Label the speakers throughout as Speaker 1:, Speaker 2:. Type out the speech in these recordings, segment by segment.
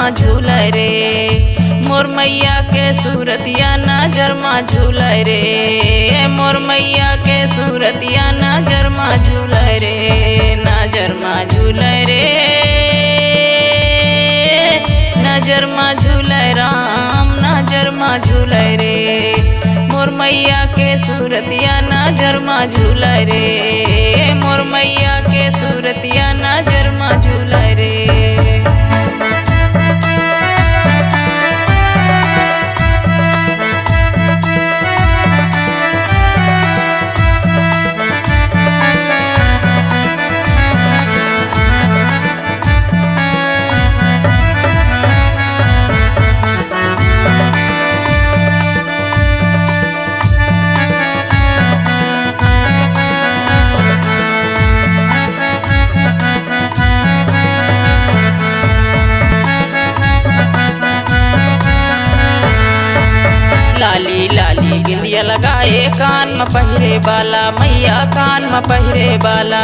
Speaker 1: में झूले रे। मोर मैया के सूरतिया नजर में झूले रे। मोर मैया के सूरतिया नजर में झूले रे। नजर में झूले रे, नजर में झूले राम, नजर में झूले रे। मोर मैया के सूरतिया नजर में झूले रे। मोर मैया के सूरतिया नजर में झूले रे। लाली लाली बिंदिया लगाए कान में पहिरे बाला, मैया कान में पहिरे बाला।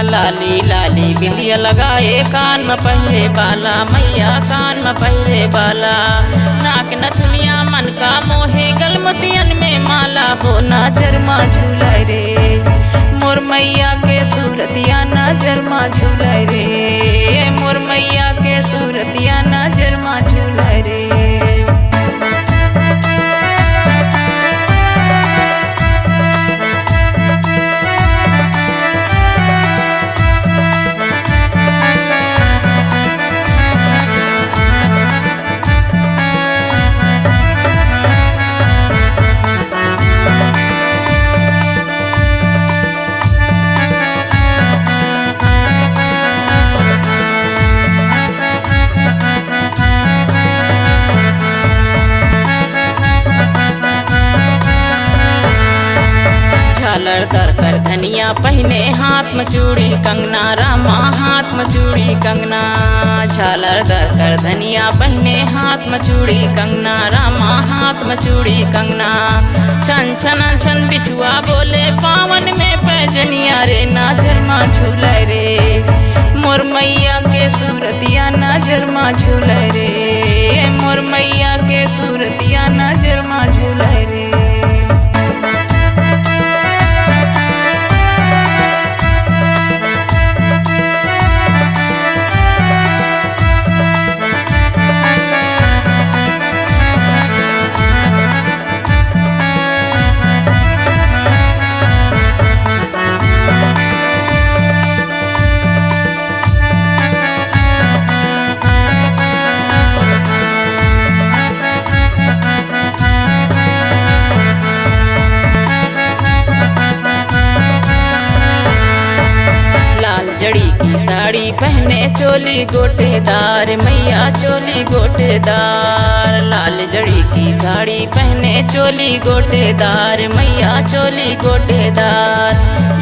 Speaker 1: लाली लाली बिंदिया लगाए कान में पहिरे बाला, मैया कान में पहिरे बाला। नाक नथुनिया मन का मोहे गलमतियन में माला, हो नजर में झूले रे। मोर मैया के सूरतिया नजर में झूले रे। मोर मैया के सूरतिया नजर में झूले रे। झालर धर कर धनिया पहने हाथ में चूड़ी कंगना, रामा हाथ में चूड़ी कंगना। झालर धर कर धनिया पहने हाथ में चूड़ी कंगना, रामा हाथ में चूड़ी कंगना। छन छन छन बिछुआ बोले पावन में पैजनिया रे। नजर में झूले रे। मोर मैया के सूरतिया नजर में झूले रे। मोर मैया के सूरतिया नजर में झूले रे। जड़ी की साड़ी पहने चोली गोटेदार, मैया चोली गोटेदार। लाल जड़ी की साड़ी पहने चोली गोटेदार, मैया चोली गोटेदार।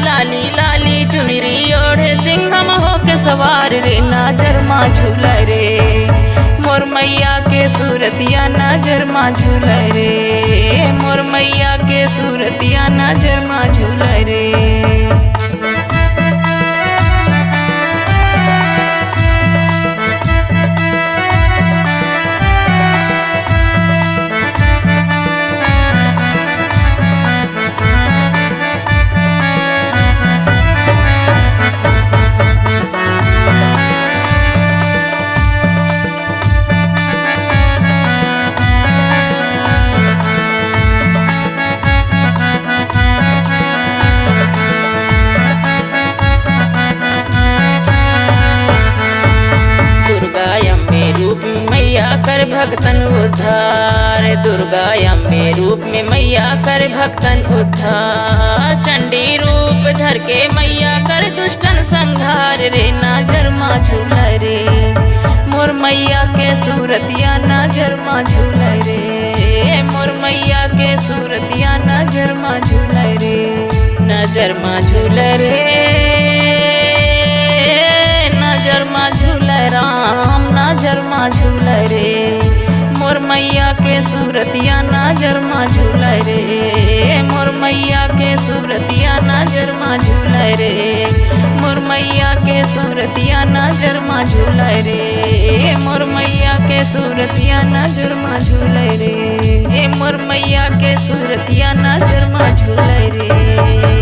Speaker 1: लाली लाली चुनरी ओढ़े सिंघम होके सवार रे। नजर में झूले रे। मोर मैया के सूरतिया नजर में झूले रे। मोर मैया के सूरतिया नजर में झूले रे। मैया कर भक्तन उद्धार, दुर्गा अम्बे रूप में मैया कर भक्तन उद्धार। चंडी रूप धर के मैया कर दुष्टन संहार रे। नजर में झूले रे। मोर मैया के सूरतिया नजर में झूले रे। मोर मैया के सूरतिया नजर में झूले रे। नजर में झूले रे। नजर में झूले राम, नजर में झूले रे। मोर मैया के सूरतिया नजर में झूले रे। मोर मैया के सूरतिया नजर में झूले रे। मोर मैया के सूरतिया नजर में झूले रे, मोर मैया के सूरतिया नजर में झूले रे, मोर मैया के सूरतिया नजर में झूले रे।